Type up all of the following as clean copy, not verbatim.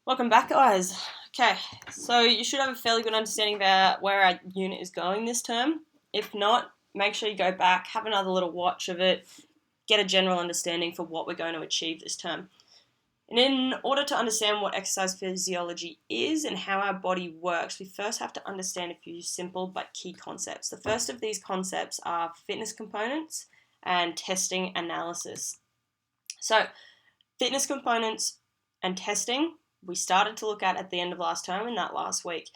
Welcome back, guys. Okay, so you should have a fairly good understanding about where our unit is going this term. If not, make sure you go back, have another little watch of it, get a general understanding for what we're going to achieve this term. And in order to understand what exercise physiology is and how our body works, we first have to understand a few simple but key concepts. The first of these concepts are fitness components and testing analysis. So, fitness components and testing we started to look at the end of last term and that last week.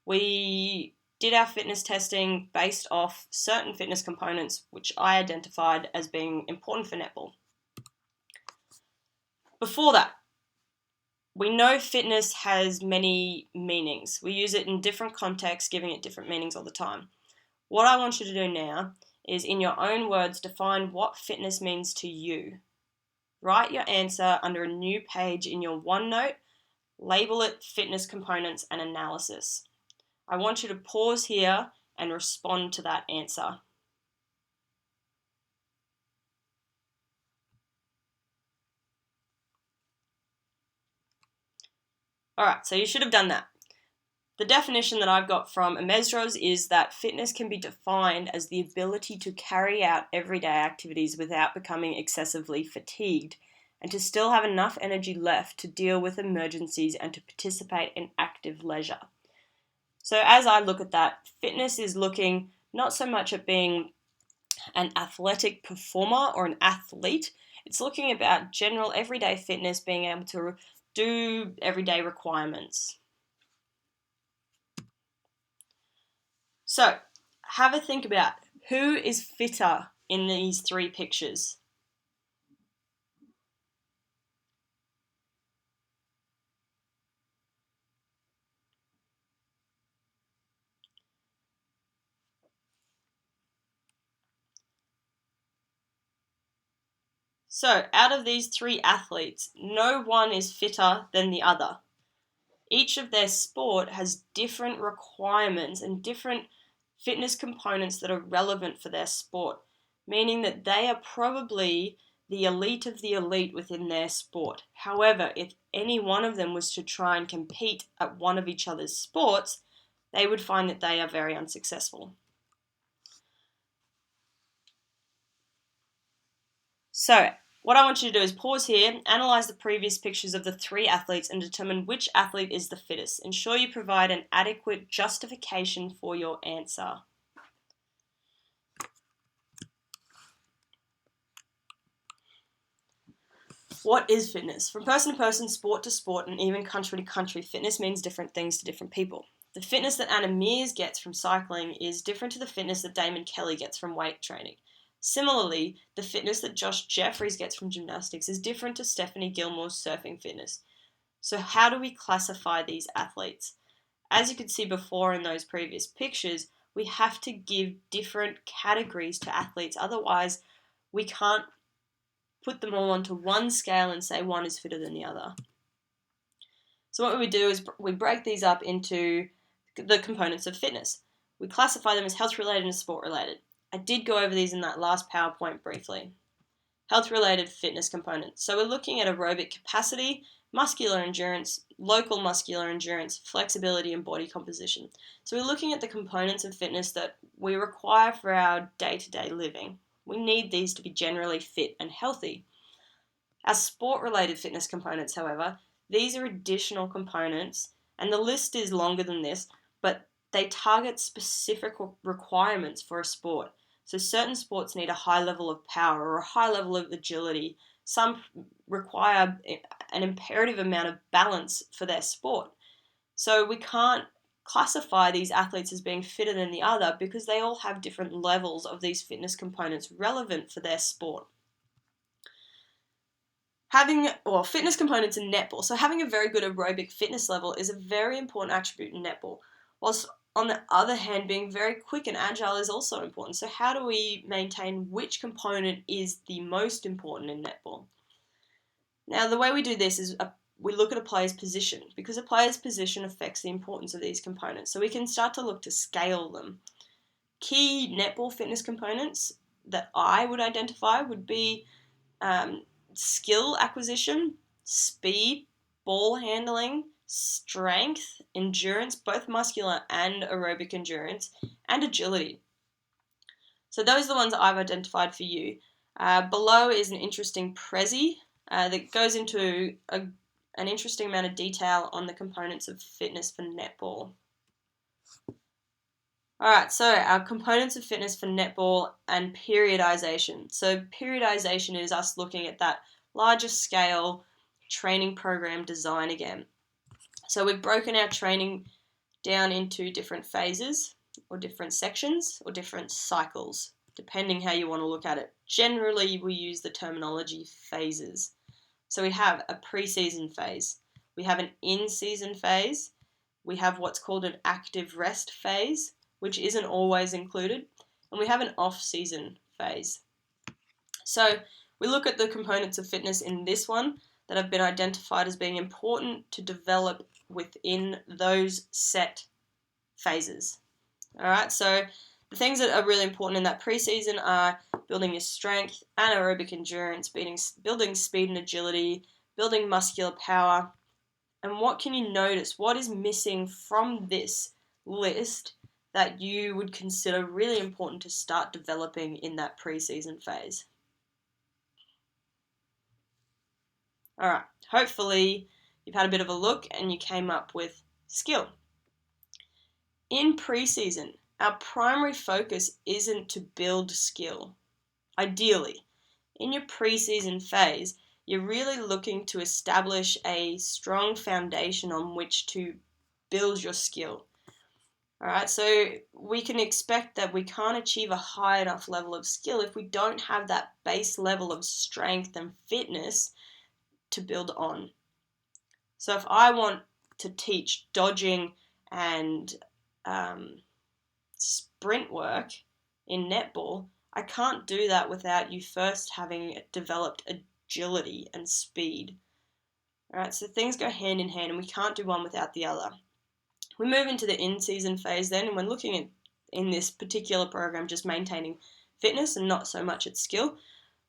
We did our fitness testing based off certain fitness components which I identified as being important for netball. Before that, we know fitness has many meanings. We use it in different contexts, giving it different meanings all the time. What I want you to do now is, in your own words, define what fitness means to you. Write your answer under a new page in your OneNote. Label it fitness components and analysis. I want you to pause here and respond to that answer. Alright, so you should have done that. The definition that I've got from Mesros is that fitness can be defined as the ability to carry out everyday activities without becoming excessively fatigued, and to still have enough energy left to deal with emergencies and to participate in active leisure. So as I look at that, fitness is looking not so much at being an athletic performer or an athlete. It's looking about general everyday fitness, being able to do everyday requirements. So have a think about who is fitter in these three pictures. So, out of these three athletes, no one is fitter than the other. Each of their sport has different requirements and different fitness components that are relevant for their sport, meaning that they are probably the elite of the elite within their sport. However, if any one of them was to try and compete at one of each other's sports, they would find that they are very unsuccessful. So, what I want you to do is pause here, analyse the previous pictures of the three athletes and determine which athlete is the fittest. Ensure you provide an adequate justification for your answer. What is fitness? From person to person, sport to sport, and even country to country, fitness means different things to different people. The fitness that Anna Meares gets from cycling is different to the fitness that Damon Kelly gets from weight training. Similarly, the fitness that Josh Jeffries gets from gymnastics is different to Stephanie Gilmore's surfing fitness. So how do we classify these athletes? As you could see before in those previous pictures, we have to give different categories to athletes, otherwise we can't put them all onto one scale and say one is fitter than the other. So what we would do is we break these up into the components of fitness. We classify them as health-related and sport-related. I did go over these in that last PowerPoint briefly. Health-related fitness components. So we're looking at aerobic capacity, muscular endurance, local muscular endurance, flexibility, and body composition. So we're looking at the components of fitness that we require for our day-to-day living. We need these to be generally fit and healthy. Our sport-related fitness components, however, these are additional components, and the list is longer than this, but they target specific requirements for a sport. So certain sports need a high level of power or a high level of agility. Some require an imperative amount of balance for their sport. So we can't classify these athletes as being fitter than the other because they all have different levels of these fitness components relevant for their sport. Fitness components in netball. So having a very good aerobic fitness level is a very important attribute in netball. Whilst on the other hand, being very quick and agile is also important. So how do we maintain which component is the most important in netball? Now, the way we do this is we look at a player's position, because a player's position affects the importance of these components. So we can start to look to scale them. Key netball fitness components that I would identify would be skill acquisition, speed, ball handling, strength, endurance, both muscular and aerobic endurance, and agility. So those are the ones I've identified for you. Below is an interesting prezi that goes into an interesting amount of detail on the components of fitness for netball. Alright, so our components of fitness for netball and periodization. So periodization is us looking at that larger scale training program design again. So we've broken our training down into different phases or different sections or different cycles, depending how you want to look at it. Generally, we use the terminology phases. So we have a pre-season phase, we have an in-season phase, we have what's called an active rest phase, which isn't always included, and we have an off-season phase. So we look at the components of fitness in this one that have been identified as being important to develop within those set phases. Alright, so the things that are really important in that pre-season are building your strength, anaerobic endurance, building speed and agility, building muscular power. And what can you notice? What is missing from this list that you would consider really important to start developing in that pre-season phase? Alright, hopefully you've had a bit of a look and you came up with skill. In pre-season, our primary focus isn't to build skill. Ideally, in your pre-season phase, you're really looking to establish a strong foundation on which to build your skill. Alright, so we can expect that we can't achieve a high enough level of skill if we don't have that base level of strength and fitness to build on. So if I want to teach dodging and sprint work in netball, I can't do that without you first having developed agility and speed. Alright, so things go hand in hand and we can't do one without the other. We move into the in-season phase then, and we're looking at, in this particular program, just maintaining fitness and not so much its skill.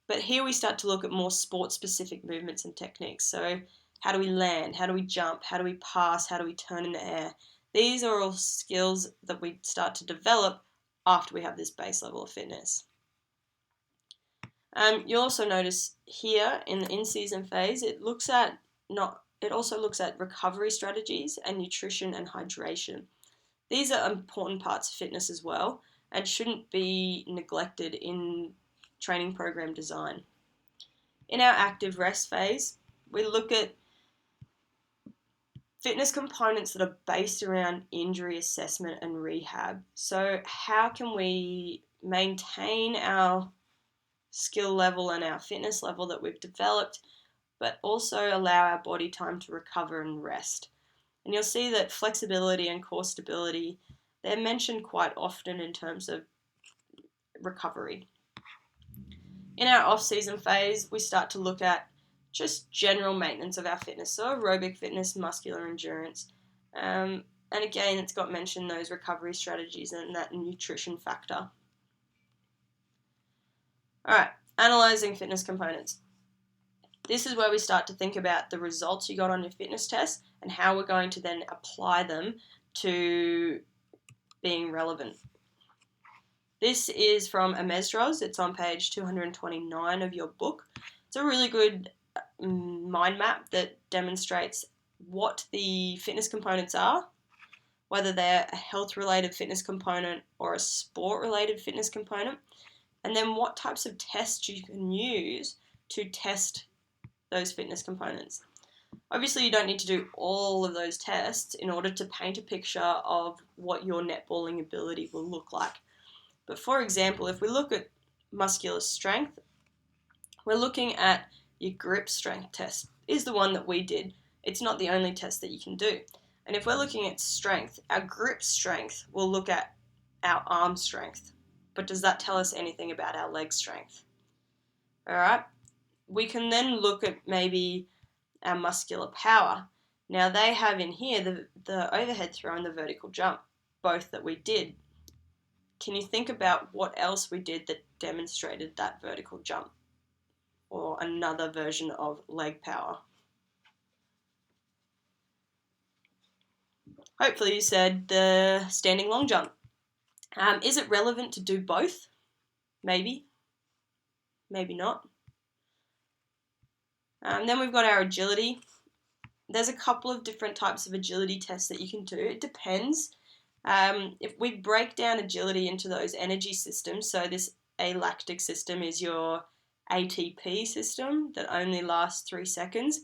But here we start to look at more sport-specific movements and techniques. So how do we land? How do we jump? How do we pass? How do we turn in the air? These are all skills that we start to develop after we have this base level of fitness. You'll also notice here in the in-season phase, it also looks at recovery strategies and nutrition and hydration. These are important parts of fitness as well and shouldn't be neglected in training program design. In our active rest phase, we look at fitness components that are based around injury assessment and rehab. So how can we maintain our skill level and our fitness level that we've developed, but also allow our body time to recover and rest? And you'll see that flexibility and core stability, they're mentioned quite often in terms of recovery. In our off-season phase, we start to look at just general maintenance of our fitness, so aerobic fitness, muscular endurance. And again, it's got mentioned those recovery strategies and that nutrition factor. Alright, analysing fitness components. This is where we start to think about the results you got on your fitness test and how we're going to then apply them to being relevant. This is from Amesdros. It's on page 229 of your book. It's a really good mind map that demonstrates what the fitness components are, whether they're a health-related fitness component or a sport-related fitness component, and then what types of tests you can use to test those fitness components. Obviously, you don't need to do all of those tests in order to paint a picture of what your netballing ability will look like. But for example, if we look at muscular strength, we're looking at your grip strength test. Is the one that we did. It's not the only test that you can do. And if we're looking at strength, our grip strength will look at our arm strength. But does that tell us anything about our leg strength? Alright, we can then look at maybe our muscular power. Now they have in here the overhead throw and the vertical jump, both that we did. Can you think about what else we did that demonstrated that vertical jump? Or another version of leg power? Hopefully you said the standing long jump. Is it relevant to do both? Maybe. Maybe not. Then we've got our agility. There's a couple of different types of agility tests that you can do. It depends. If we break down agility into those energy systems, so this alactic system is your ATP system that only lasts 3 seconds.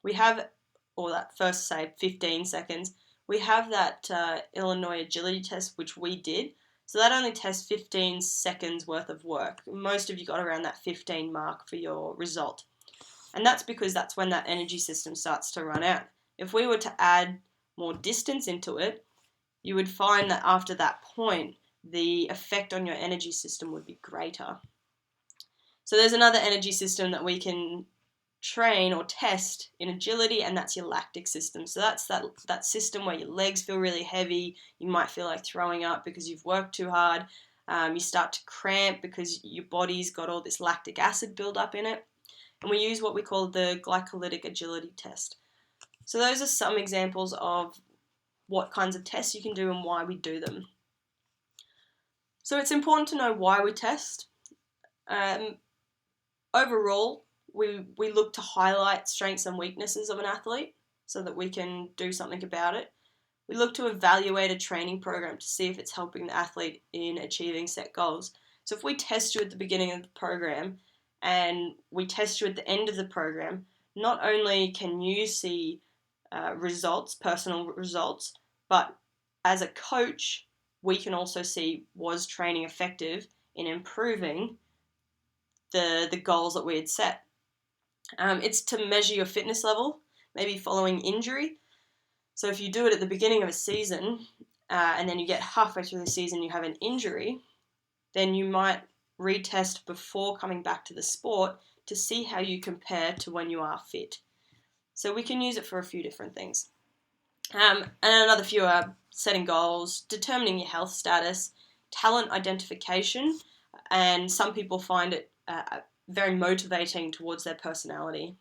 We have, or that first, say, 15 seconds, we have that Illinois agility test, which we did. So that only tests 15 seconds worth of work. Most of you got around that 15 mark for your result. And that's because that's when that energy system starts to run out. If we were to add more distance into it, you would find that after that point, the effect on your energy system would be greater. So there's another energy system that we can train or test in agility, and that's your lactic system. So that's that system where your legs feel really heavy, you might feel like throwing up because you've worked too hard, you start to cramp because your body's got all this lactic acid build up in it, and we use what we call the glycolytic agility test. So those are some examples of what kinds of tests you can do and why we do them. So it's important to know why we test. Overall, we look to highlight strengths and weaknesses of an athlete so that we can do something about it. We look to evaluate a training program to see if it's helping the athlete in achieving set goals. So if we test you at the beginning of the program and we test you at the end of the program, not only can you see results, personal results, but as a coach, we can also see, was training effective in improving the goals that we had set. It's to measure your fitness level, maybe following injury. So if you do it at the beginning of a season and then you get halfway through the season you have an injury, then you might retest before coming back to the sport to see how you compare to when you are fit. So we can use it for a few different things. And another few are setting goals, determining your health status, talent identification, and some people find it very motivating towards their personality.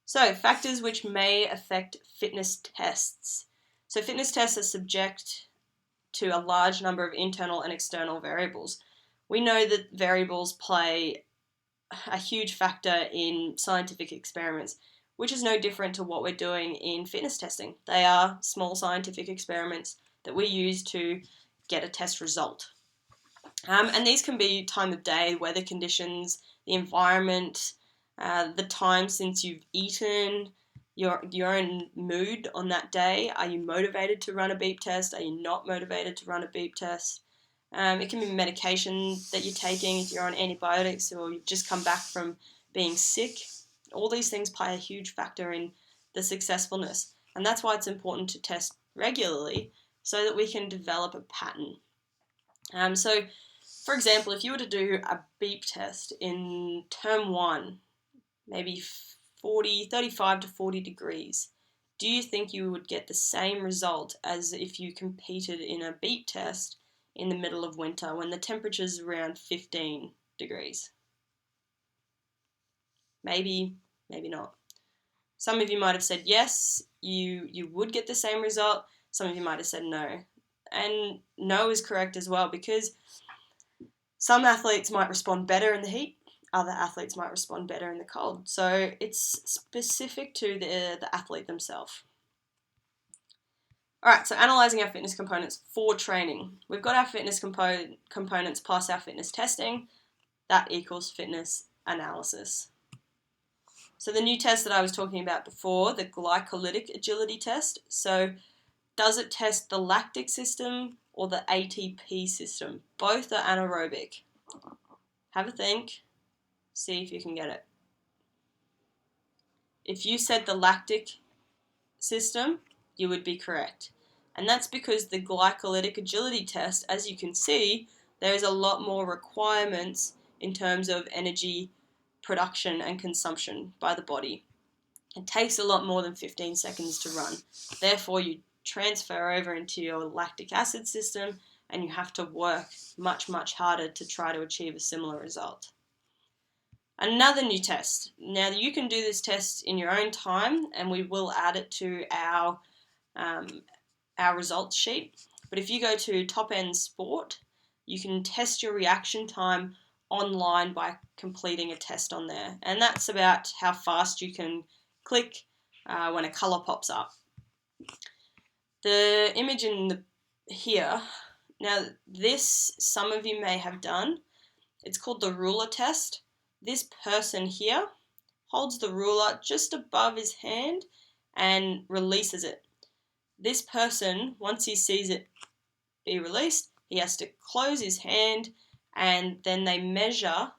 So, factors which may affect fitness tests. So, fitness tests are subject to a large number of internal and external variables. We know that variables play a huge factor in scientific experiments, which is no different to what we're doing in fitness testing. They are small scientific experiments that we use to get a test result. And these can be time of day, weather conditions, the environment, the time since you've eaten, your own mood on that day. Are you motivated to run a beep test? Are you not motivated to run a beep test? It can be medication that you're taking if you're on antibiotics or you've just come back from being sick. All these things play a huge factor in the successfulness. And that's why it's important to test regularly so that we can develop a pattern. So, for example, if you were to do a beep test in term 1, maybe 35 to 40 degrees, do you think you would get the same result as if you competed in a beep test in the middle of winter when the temperature's around 15 degrees? Maybe, maybe not. Some of you might have said yes, you would get the same result. Some of you might have said no. And no is correct as well, because some athletes might respond better in the heat, other athletes might respond better in the cold. So it's specific to the athlete themselves. Alright, so analysing our fitness components for training. We've got our fitness components plus our fitness testing. That equals fitness analysis. So the new test that I was talking about before, the glycolytic agility test. So does it test the lactic system or the ATP system? Both are anaerobic. Have a think. See if you can get it. If you said the lactic system, you would be correct. And that's because the glycolytic agility test, as you can see, there's a lot more requirements in terms of energy production and consumption by the body. It takes a lot more than 15 seconds to run. Therefore, you transfer over into your lactic acid system and you have to work much, much harder to try to achieve a similar result. Another new test. Now, you can do this test in your own time, and we will add it to our our results sheet. But if you go to Top End Sport, you can test your reaction time online by completing a test on there. And that's about how fast you can click when a colour pops up. The image here, now this some of you may have done. It's called the ruler test. This person here holds the ruler just above his hand and releases it. This person, once he sees it be released, he has to close his hand and then they measure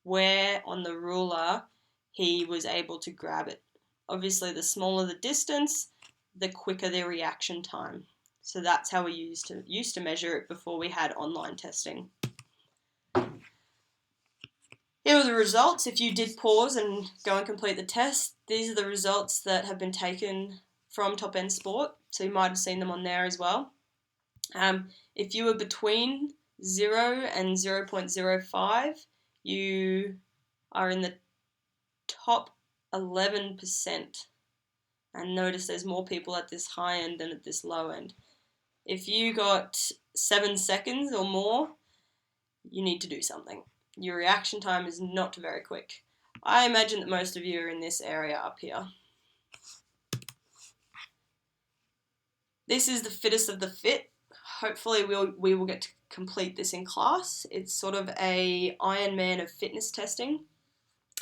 where on the ruler he was able to grab it. Obviously, the smaller the distance, the quicker the reaction time. So that's how we used to measure it before we had online testing. Here are the results. If you did pause and go and complete the test, these are the results that have been taken from Top End Sport. So you might have seen them on there as well. If you were between 0 and 0.05, you are in the top 11%. And notice there's more people at this high end than at this low end. If you got 7 seconds or more, you need to do something. Your reaction time is not very quick. I imagine that most of you are in this area up here. This is the fittest of the fit. Hopefully we will get to complete this in class. It's sort of a Ironman of fitness testing.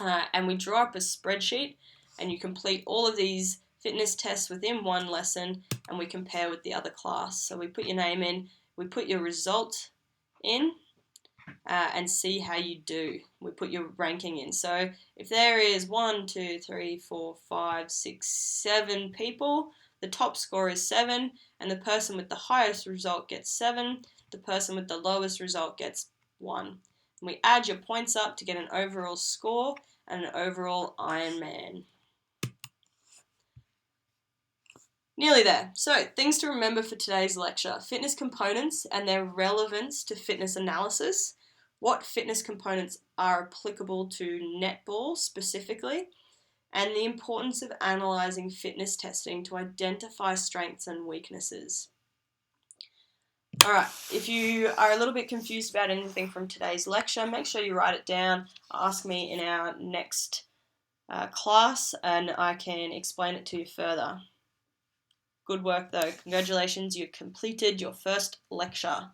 And we draw up a spreadsheet and you complete all of these fitness tests within one lesson and we compare with the other class. So we put your name in, we put your result in, and see how you do. We put your ranking in. So if there is 1, 2, 3, 4, 5, 6, 7 people, the top score is 7, and the person with the highest result gets 7, the person with the lowest result gets 1. And we add your points up to get an overall score and an overall Ironman. Nearly there. So, things to remember for today's lecture. Fitness components and their relevance to fitness analysis. What fitness components are applicable to netball specifically, and the importance of analysing fitness testing to identify strengths and weaknesses. Alright, if you are a little bit confused about anything from today's lecture, make sure you write it down, ask me in our next class, and I can explain it to you further. Good work though. Congratulations, you completed your first lecture.